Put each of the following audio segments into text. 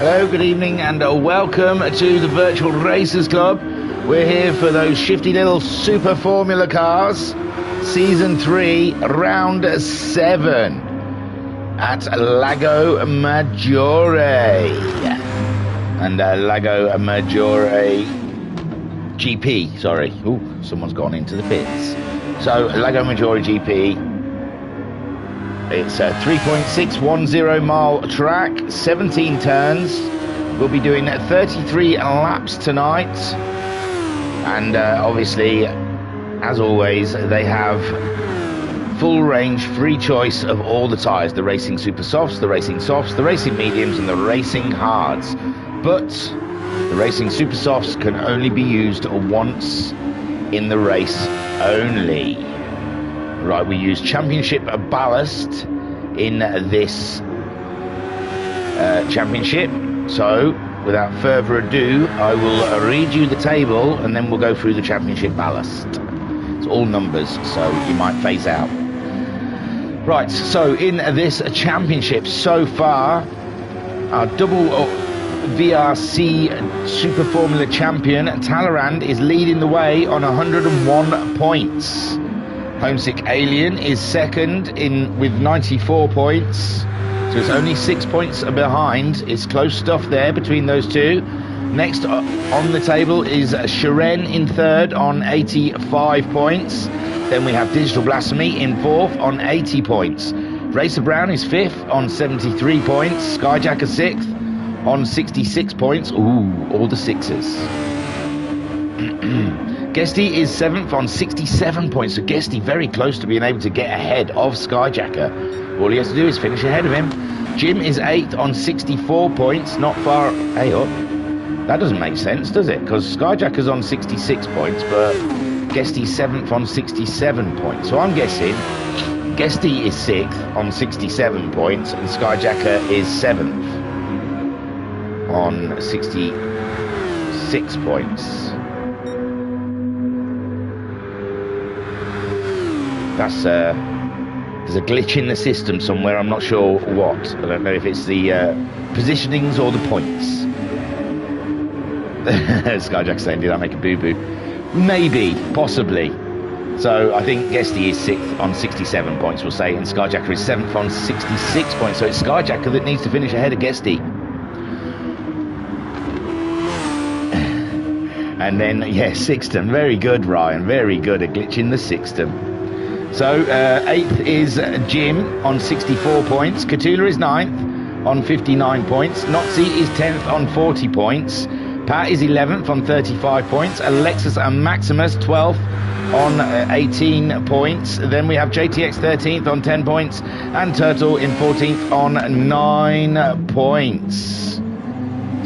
Hello, good evening, and welcome to the Virtual Racers Club. We're here for those shifty little Super Formula cars. Season 3, Round 7 at Lago Maggiore. And Lago Maggiore GP, sorry. Ooh, someone's gone into the pits. So, Lago Maggiore GP. It's a 3.610 mile track, 17 turns. We'll be doing 33 laps tonight. And obviously, as always, they have full range, free choice of all the tyres. The Racing Super Softs, the Racing Softs, the Racing Mediums and the Racing Hards. But the Racing Super Softs can only be used once in the race only. Right, we use championship ballast in this championship. So, without further ado, I will read you the table and then we'll go through the championship ballast. It's all numbers, so you might phase out. Right, so in this championship so far, our double VRC Super Formula champion, Talleyrand, is leading the way on 101 points. Homesick Alien is second with 94 points, so it's only 6 points behind. It's close stuff there between those two. Next on the table is Shiren in third on 85 points. Then we have Digital Blasphemy in fourth on 80 points. Racer Brown is fifth on 73 points. Skyjacker sixth on 66 points. Ooh, all the sixes. Guesty is 7th on 67 points, so Guesty very close to being able to get ahead of Skyjacker. All he has to do is finish ahead of him. Jim is 8th on 64 points, not far up. That doesn't make sense, does it? Because Skyjacker's on 66 points, but Guesty's 7th on 67 points. So I'm guessing Guesty is 6th on 67 points, and Skyjacker is 7th on 66 points. That's there's a glitch in the system somewhere. I'm not sure what. I don't know if it's the positionings or the points. Skyjack saying, did I make a boo-boo? Maybe, possibly. So I think Guesty is 6th on 67 points, we'll say, and Skyjacker is 7th on 66 points. So it's Skyjacker that needs to finish ahead of Guesty. And then, yeah, Sixton. Very good, Ryan. Very good. A glitch in the Sixton. So, 8th is Jim on 64 points. Catula is 9th on 59 points. Noxie is 10th on 40 points. Pat is 11th on 35 points. Alexis and Maximus 12th on 18 points. Then we have JTX 13th on 10 points. And Turtle in 14th on 9 points.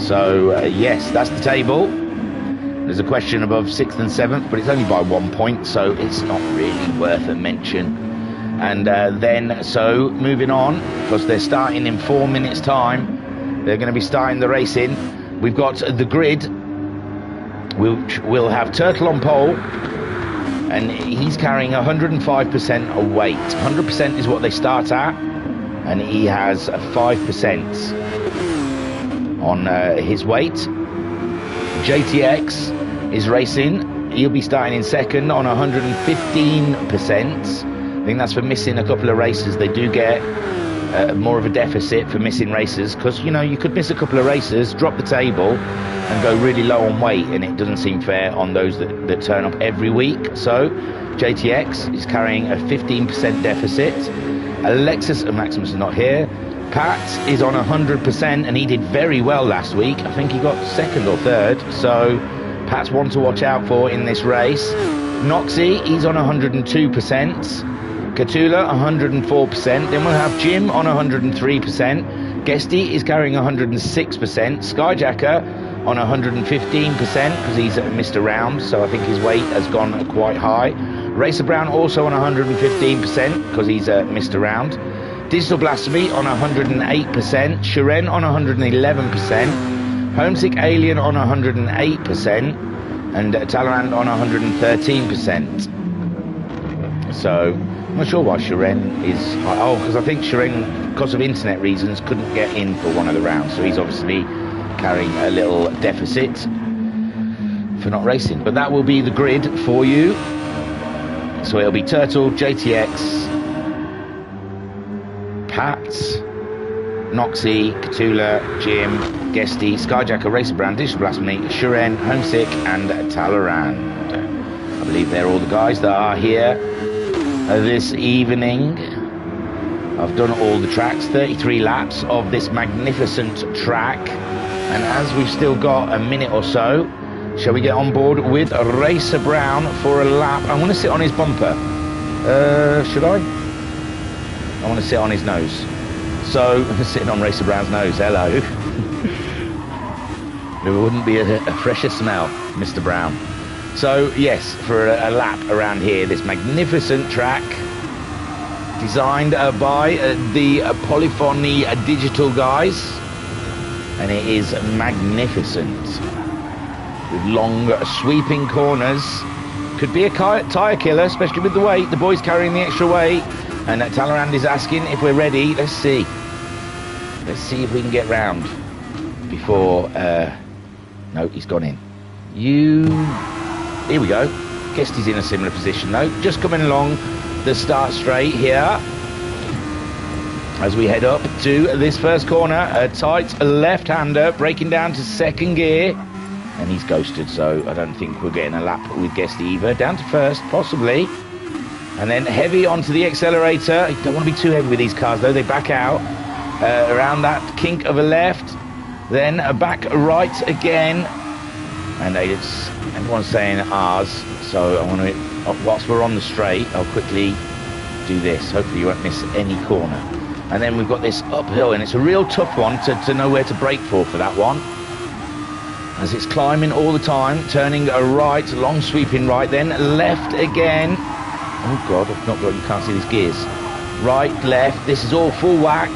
So, yes, that's the table. There's a question above 6th and 7th, but it's only by 1 point, so it's not really worth a mention. And then, so moving on, because they're starting in 4 minutes' time, they're going to be starting the racing. We've got the grid. We'll have Turtle on pole, and he's carrying 105% of weight. 100% is what they start at, and he has 5% on his weight. JTX is racing. He'll be starting in second on 115%. I think that's for missing a couple of races. They do get more of a deficit for missing races, because, you know, you could miss a couple of races, drop the table and go really low on weight, and it doesn't seem fair on those that turn up every week. So JTX is carrying a 15% deficit. Alexis and Maximus is not here. Pat is on 100%, and he did very well last week. I think he got second or third, so Pat's one to watch out for in this race. Noxie, he's on 102%. Catula, 104%. Then we'll have Jim on 103%. Guesty is carrying 106%. Skyjacker on 115%, because he's missed a round, so I think his weight has gone quite high. Racer Brown also on 115%, because he's missed a round. Digital Blasphemy on 108%, Shiren on 111%, Homesick Alien on 108%, and Talleyrand on 113%. So, I'm not sure why Shiren is high. Oh, because I think Shiren, because of internet reasons, couldn't get in for one of the rounds, so he's obviously carrying a little deficit for not racing. But that will be the grid for you. So it'll be Turtle, JTX, Pat, Noxie, Catula, Jim, Guesty, Skyjacker, Racer Brown, Digital Blasphemy, Shuren, Homesick, and Talleyrand. I believe they're all the guys that are here this evening. I've done all the tracks, 33 laps of this magnificent track. And as we've still got a minute or so, shall we get on board with Racer Brown for a lap? I want to sit on his bumper. Should I? I want to sit on his nose. So, sitting on Racer Brown's nose, hello. There wouldn't be a fresher smell, Mr. Brown. So, yes, for a lap around here, this magnificent track, designed by the Polyphony Digital guys, and it is magnificent. With long, sweeping corners. Could be a tyre killer, especially with the weight. The boys carrying the extra weight. And Talleyrand is asking if we're ready. Let's see. Let's see if we can get round before... no, he's gone in. Here we go. Guess he's in a similar position, though. Just coming along the start straight here. As we head up to this first corner. A tight left-hander breaking down to second gear. And he's ghosted, so I don't think we're getting a lap with Guesty either. Down to first, possibly. And then heavy onto the accelerator. You don't want to be too heavy with these cars, though. They back out around that kink of a left. Then a back right again. And everyone's saying ours. So I want to, whilst we're on the straight, I'll quickly do this. Hopefully you won't miss any corner. And then we've got this uphill, and it's a real tough one to know where to brake for that one. As it's climbing all the time, turning a right, long sweeping right, then left again. Oh God, I've not got, you can't see these gears. Right, left, this is all full whack,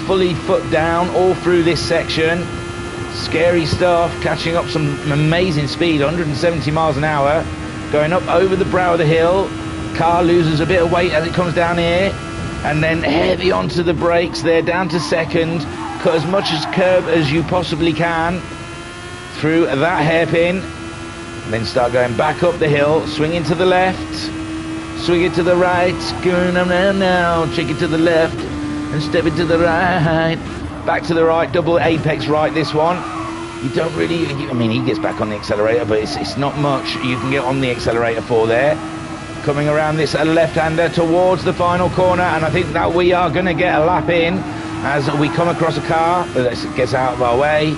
fully foot down, all through this section. Scary stuff, catching up some amazing speed, 170 miles an hour. Going up over the brow of the hill. Car loses a bit of weight as it comes down here. And then heavy onto the brakes there, down to second. Cut as much as curb as you possibly can through that hairpin. And then start going back up the hill, swinging to the left. Swing it to the right, going around now, check it to the left, and step it to the right. Back to the right, double apex right, this one. You don't really, I mean, he gets back on the accelerator, but it's not much you can get on the accelerator for there. Coming around this left-hander towards the final corner, and I think that we are going to get a lap in as we come across a car that gets out of our way.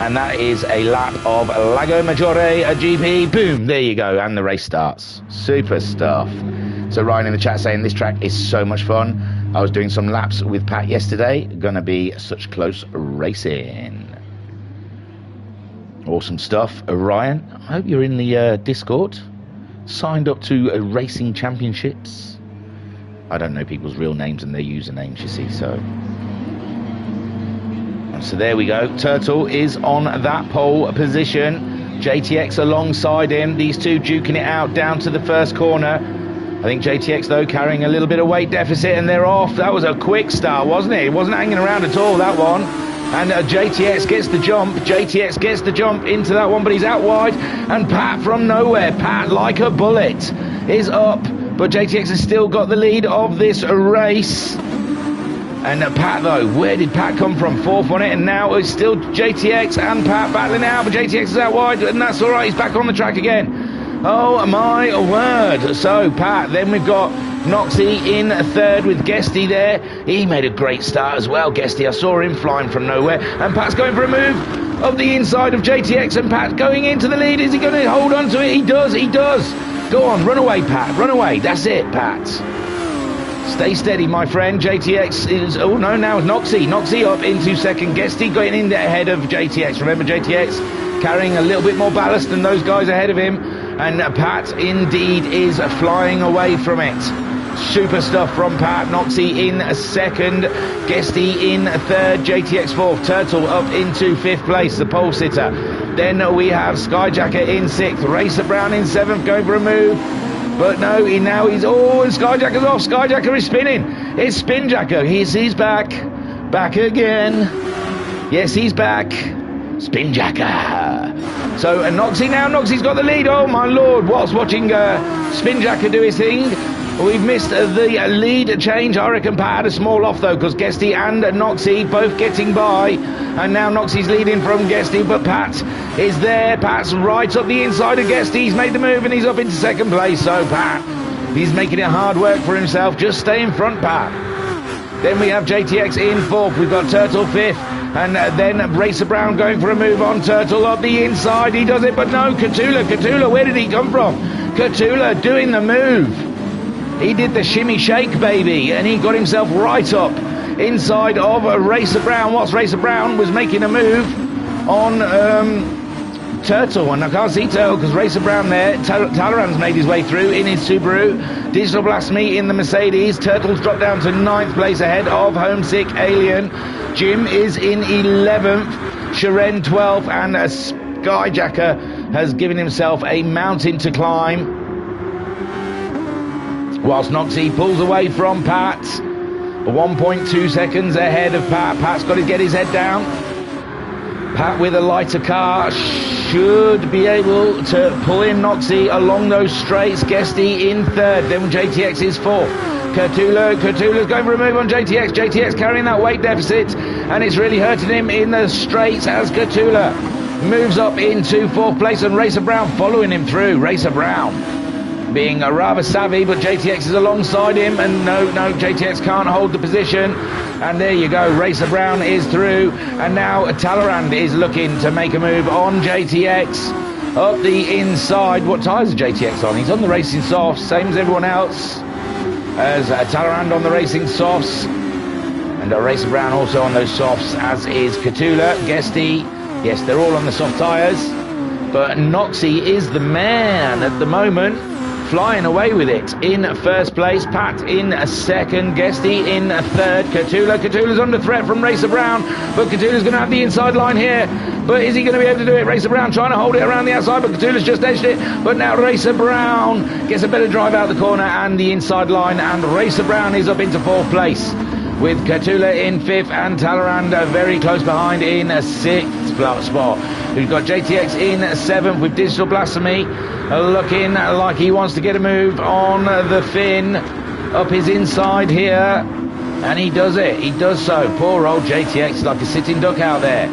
And that is a lap of Lago Maggiore, a GP. Boom, there you go, and the race starts. Super stuff. So Ryan in the chat saying this track is so much fun. I was doing some laps with Pat yesterday. Gonna be such close racing. Awesome stuff. Ryan, I hope you're in the Discord. Signed up to Racing Championships. I don't know people's real names and their usernames, you see, so... So there we go. Turtle is on that pole position. JTX alongside him. These two duking it out down to the first corner. I think JTX, though, carrying a little bit of weight deficit, and they're off. That was a quick start, wasn't it? It wasn't hanging around at all, that one. And JTX gets the jump. JTX gets the jump into that one, but he's out wide. And Pat from nowhere, Pat like a bullet, is up. But JTX has still got the lead of this race. And Pat, though, where did Pat come from? Fourth on it, and now it's still JTX and Pat battling out, but JTX is out wide, and that's all right. He's back on the track again. Oh, my word. So, Pat, then we've got Noxie in third with Guesty there. He made a great start as well, Guesty. I saw him flying from nowhere, and Pat's going for a move of the inside of JTX, and Pat going into the lead. Is he going to hold on to it? He does, he does. Go on, run away, Pat, run away. That's it, Pat. Stay steady, my friend. JTX is... Oh, no, now it's Noxie. Noxie up into second. Guesty going in there ahead of JTX. Remember, JTX carrying a little bit more ballast than those guys ahead of him. And Pat, indeed, is flying away from it. Super stuff from Pat. Noxie in second. Guesty in third. JTX fourth. Turtle up into fifth place, the pole sitter. Then we have Skyjacker in sixth. Racer Brown in seventh, going for a move. But no, he's... Oh, and Skyjacker's off. Skyjacker is spinning. It's Spinjacker. He's back. Back again. Yes, he's back. Spinjacker. So Noxie now. Noxie's got the lead. Oh my lord. Whilst watching Spinjacker do his thing, we've missed the lead change. I reckon Pat had a small off though, because Guesty and Noxie both getting by. And now Noxie's leading from Guesty, but Pat is there. Pat's right up the inside of Guesty. He's made the move and he's up into second place. So Pat, he's making it hard work for himself. Just stay in front, Pat. Then we have JTX in fourth. We've got Turtle fifth. And then Racer Brown going for a move on Turtle up the inside. He does it, but no, Cthulhu, where did he come from? Cthulhu doing the move. He did the shimmy shake, baby, and he got himself right up inside of Racer Brown. Whilst Racer Brown was making a move on Turtle, and I can't see Turtle because Racer Brown there. Talleyrand's made his way through in his Subaru. Digital Blast Me in the Mercedes. Turtle's dropped down to 9th place ahead of Homesick Alien. Jim is in 11th, Sharen 12th, and Skyjacker has given himself a mountain to climb. Whilst Noxie pulls away from Pat, 1.2 seconds ahead of Pat. Pat's got to get his head down. Pat with a lighter car should be able to pull in Noxie along those straights. Guesty in third, then JTX is fourth. Cthulhu's going for a move on JTX. JTX carrying that weight deficit, and it's really hurting him in the straights as Cthulhu moves up into fourth place, and Racer Brown following him through. Racer Brown being rather savvy, but JTX is alongside him, and no, JTX can't hold the position. And there you go, Racer Brown is through, and now Talleyrand is looking to make a move on JTX up the inside. What tyres are JTX on? He's on the racing softs, same as everyone else. As Talleyrand on the racing softs, and Racer Brown also on those softs, as is Cthulhu. Guesty, yes, they're all on the soft tyres, but Noxie is the man at the moment, flying away with it in first place. Pat in second, Guesty in third. Cthulhu's under threat from Racer Brown, but Cthulhu's going to have the inside line here. But is he going to be able to do it? Racer Brown trying to hold it around the outside, but Cthulhu's just edged it. But now Racer Brown gets a better drive out the corner and the inside line, and Racer Brown is up into fourth place, with Cthulhu in fifth and Talleyrand very close behind in sixth spot. We've got JTX in seventh with Digital Blasphemy looking like he wants to get a move on the fin up his inside here, and he does it. He does so. Poor old JTX, like a sitting duck out there.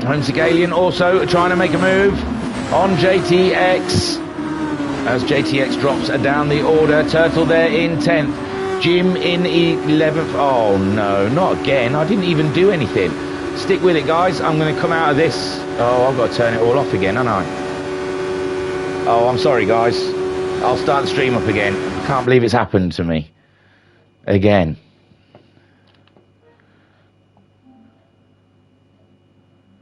Homesick Alien also trying to make a move on JTX as JTX drops down the order. Turtle there in 10th. Jim in 11th. Oh no, not again. I didn't even do anything. Stick with it, guys. I'm going to come out of this. Oh, I've got to turn it all off again, haven't I? Oh, I'm sorry, guys. I'll start the stream up again. I can't believe it's happened to me again.